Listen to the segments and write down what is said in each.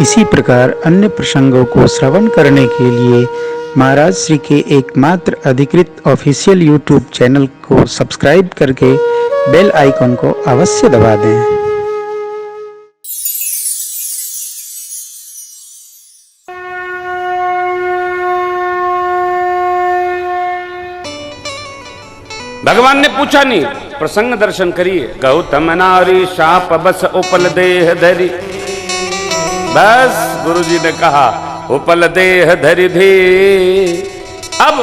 इसी प्रकार अन्य प्रसंगों को श्रवण करने के लिए महाराज श्री के एकमात्र अधिकृत ऑफिशियल यूट्यूब चैनल को सब्सक्राइब करके बेल आइकन को अवश्य दबा दें। भगवान ने पूछा नहीं, प्रसंग दर्शन करिए। गौतम नारी शाप बस उपल देह धरी। बस गुरुजी ने कहा उपल देह धरी धे। अब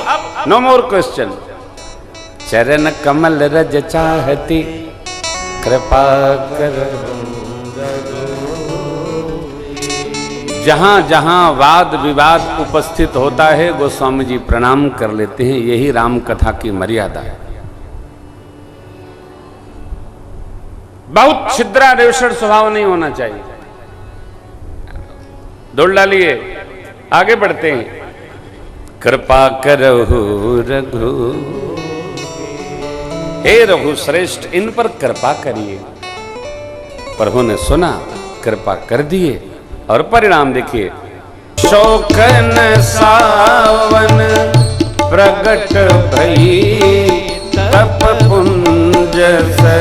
नो मोर क्वेश्चन। चरण कमल रज चाहती कृपा कर। जहां जहां वाद विवाद उपस्थित होता है गोस्वामी जी प्रणाम कर लेते हैं। यही राम कथा की मर्यादा है। बहुत छिद्रा रेवषण स्वभाव नहीं होना चाहिए। दौड़ डालिए, आगे बढ़ते हैं। कृपा करहु रघु, हे रघु श्रेष्ठ इन पर कृपा करिए। प्रभु ने सुना, कृपा कर दिए और परिणाम देखिए। शोकन सावन प्रगट भई तप पुंज से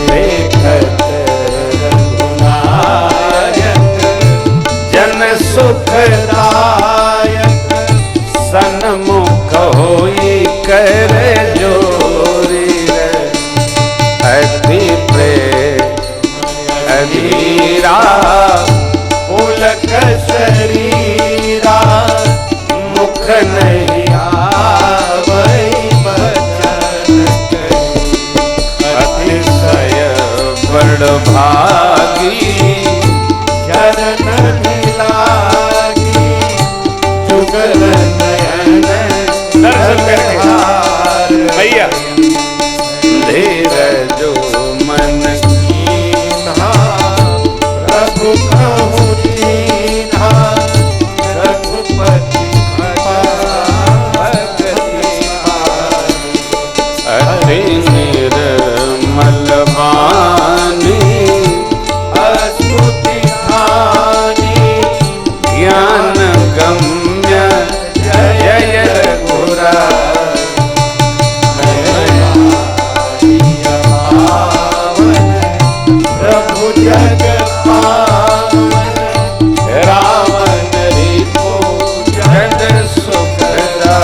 देखत रघुनायक जन सुखदायक सन्मुख होई कर जोरी अति प्रेम अधीरा पुलक शरीरा मुख नहीं आवै बड़ भागी चरण मिलागी जुगल नयन दर्शन करके भैया धीर जो मन कीन्हा प्रभु कहु दीन्हा रघुपति भगति अति निर्मल ज्ञान गम्य जय रघुरा प्रभु जग पावन रावण रिपु जग सुखरा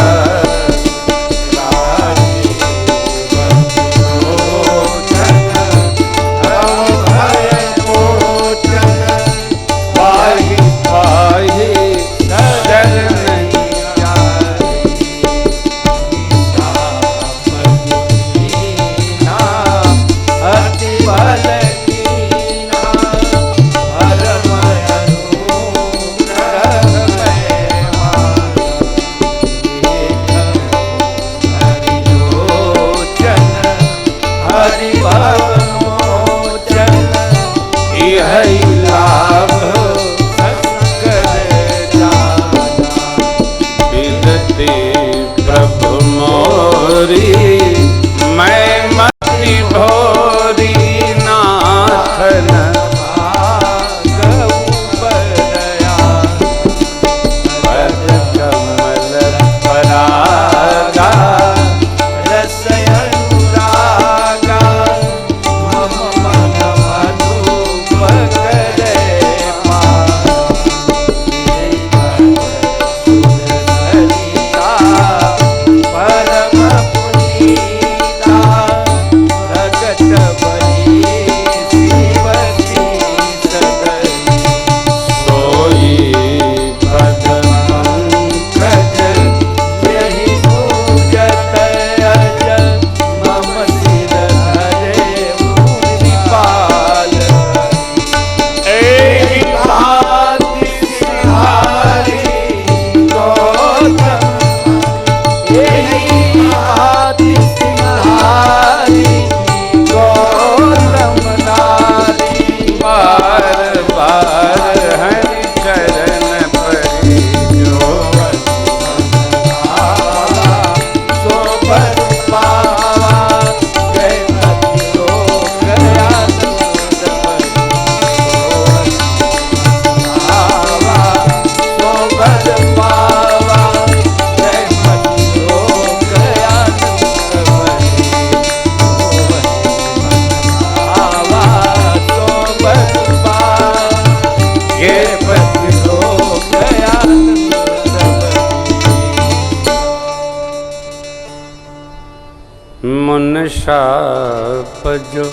शाप जो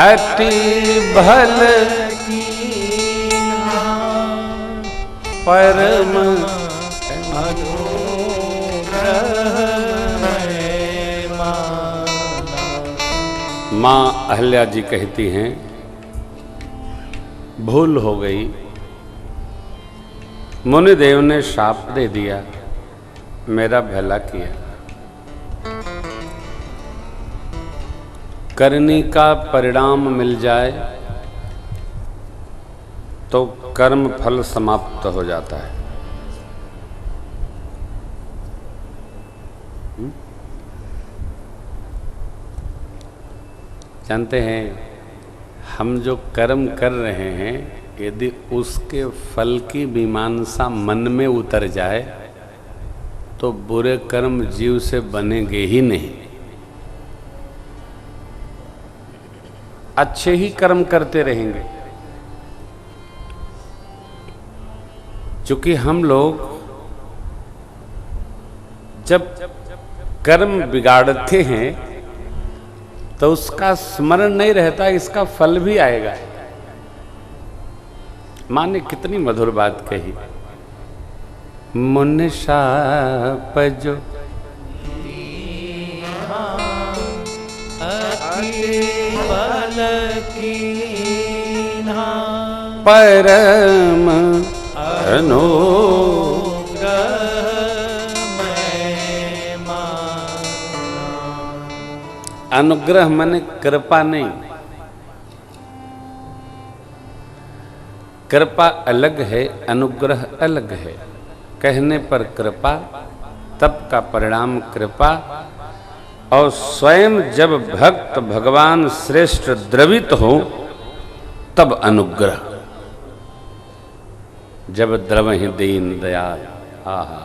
अति भल परम माँ अहल्या जी कहती हैं, भूल हो गई, मुनिदेव ने शाप दे दिया, मेरा भला किया। करनी का परिणाम मिल जाए तो कर्म फल समाप्त हो जाता है। जानते हैं, हम जो कर्म कर रहे हैं, यदि उसके फल की मीमांसा मन में उतर जाए तो बुरे कर्म जीव से बनेंगे ही नहीं। अच्छे ही कर्म करते रहेंगे। क्योंकि हम लोग जब कर्म बिगाड़ते हैं तो उसका स्मरण नहीं रहता, इसका फल भी आएगा। माँ ने कितनी मधुर बात कही, मुन शाप जो परम अनुग्रह माने कृपा नहीं। कृपा अलग है, अनुग्रह अलग है। कहने पर कृपा, तब का परिणाम कृपा, और स्वयं जब भक्त भगवान श्रेष्ठ द्रवित हो तब अनुग्रह। जब द्रवहि दीन दयाल। आहा।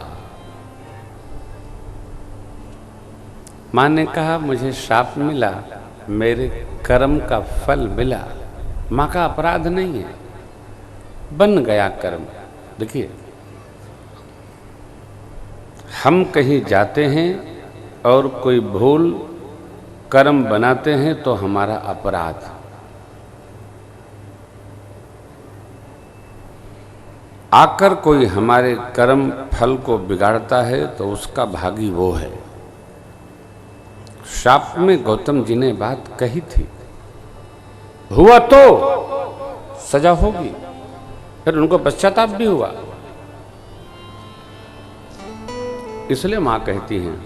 माँ ने कहा, मुझे शाप मिला, मेरे कर्म का फल मिला। माँ का अपराध नहीं है, बन गया कर्म। देखिए, हम कहीं जाते हैं और कोई भूल कर्म बनाते हैं तो हमारा अपराध। आकर कोई हमारे कर्म फल को बिगाड़ता है तो उसका भागी वो है। शाप में गौतम जी ने बात कही थी, हुआ तो सजा होगी। फिर उनको पश्चाताप भी हुआ। इसलिए मां कहती हैं,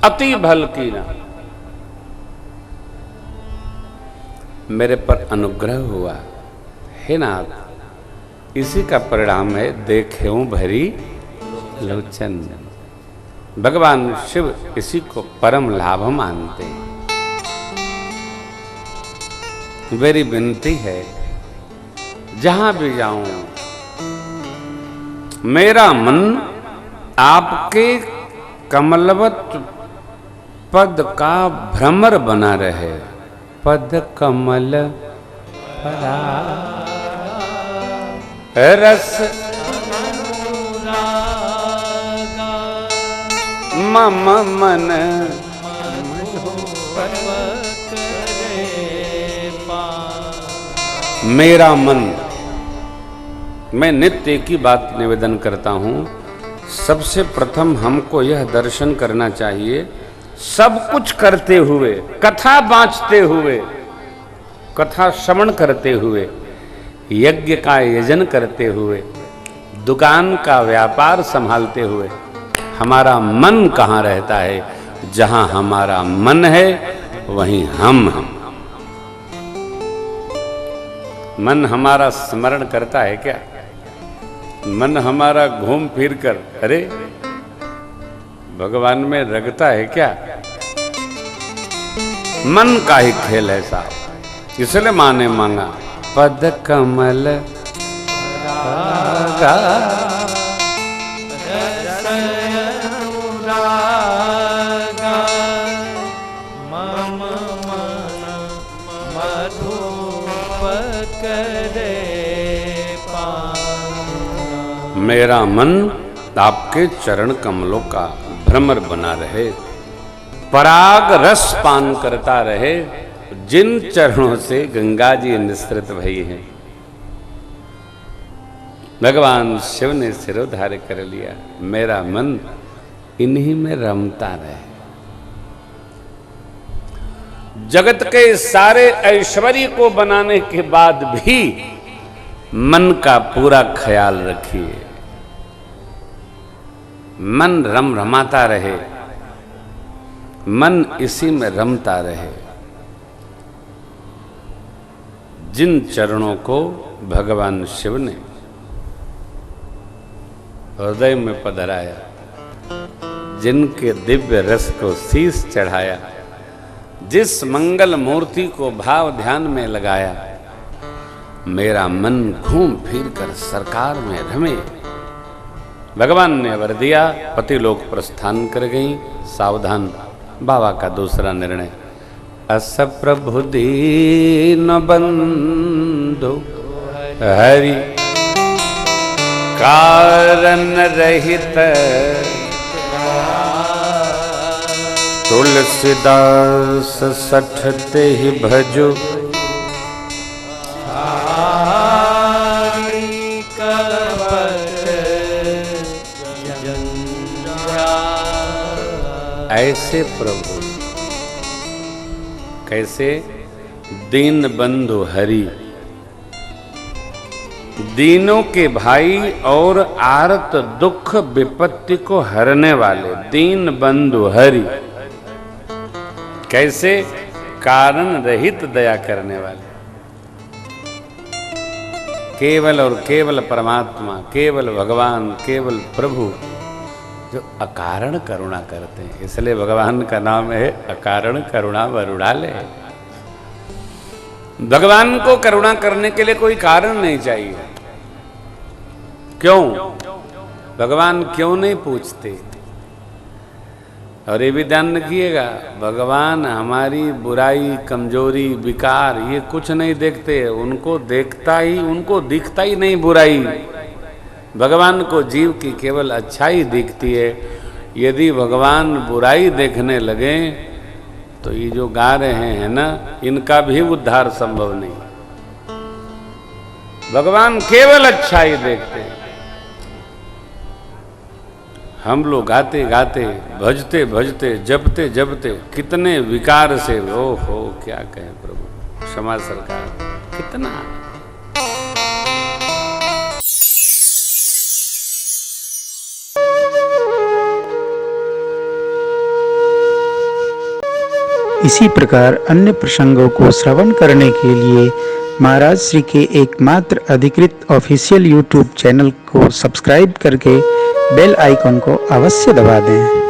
अति भल की ना, मेरे पर अनुग्रह हुआ है नाथ, इसी का परिणाम है देखेऊं भरी लोचन। भगवान शिव इसी को परम लाभ मानते हैं। मेरी विनती है, जहां भी जाऊं मेरा मन आपके कमलवत पद का भ्रमर बना रहे। पद कमल रस मम मन मेरा मन। मैं नित्य की बात निवेदन करता हूं, सबसे प्रथम हमको यह दर्शन करना चाहिए, सब कुछ करते हुए, कथा बाँचते हुए, कथा श्रवण करते हुए, यज्ञ का यजन करते हुए, दुकान का व्यापार संभालते हुए, हमारा मन कहाँ रहता है? जहां हमारा मन है वहीं हम। मन हमारा स्मरण करता है क्या? मन हमारा घूम फिर कर अरे भगवान में रगता है क्या? मन का ही खेल है साहब। इसलिए मां ने मांगा, पद कमल रागा मेरा मन आपके चरण कमलों का भ्रमर बना रहे, पराग रस पान करता रहे, जिन चरणों से गंगा जी निस्तृत भई हैं। भगवान शिव ने सिरोधार्य कर लिया, मेरा मन इन्हीं में रमता रहे। जगत के सारे ऐश्वर्य को बनाने के बाद भी मन का पूरा ख्याल रखिए, मन रम रमाता रहे, मन इसी में रमता रहे। जिन चरणों को भगवान शिव ने हृदय में पधराया, जिनके दिव्य रस को शीश चढ़ाया, जिस मंगल मूर्ति को भाव ध्यान में लगाया, मेरा मन घूम फिर कर सरकार में रमे। भगवान ने वर दिया, पतिलोक प्रस्थान कर गई। सावधान, बाबा का दूसरा निर्णय, अस प्रभु दीन बंधु हरि कारण रहित, तुलसीदास सठते ही भजो, ऐसे प्रभु, कैसे? दीन बंधु हरि, दीनों के भाई और आर्त दुख विपत्ति को हरने वाले दीन बंधु हरि। कैसे? कारण रहित दया करने वाले, केवल और केवल परमात्मा, केवल भगवान, केवल प्रभु जो अकारण करुणा करते हैं। इसलिए भगवान का नाम है अकारण करुणा वरुणालय। भगवान को करुणा करने के लिए कोई कारण नहीं चाहिए। क्यों? भगवान क्यों नहीं पूछते? और ये भी ध्यान रखिएगा, भगवान हमारी बुराई, कमजोरी, विकार ये कुछ नहीं देखते। उनको दिखता ही नहीं बुराई। भगवान को जीव की केवल अच्छाई दिखती है। यदि भगवान बुराई देखने लगे तो ये जो गा रहे हैं ना, इनका भी उद्धार संभव नहीं। भगवान केवल अच्छाई देखते हैं। हम लोग गाते गाते, भजते भजते, जपते जपते कितने विकार से, ओहो क्या कहें प्रभु, क्षमा सरकार, कितना। इसी प्रकार अन्य प्रसंगों को श्रवण करने के लिए महाराज श्री के एकमात्र अधिकृत ऑफिशियल यूट्यूब चैनल को सब्सक्राइब करके बेल आइकॉन को अवश्य दबा दें।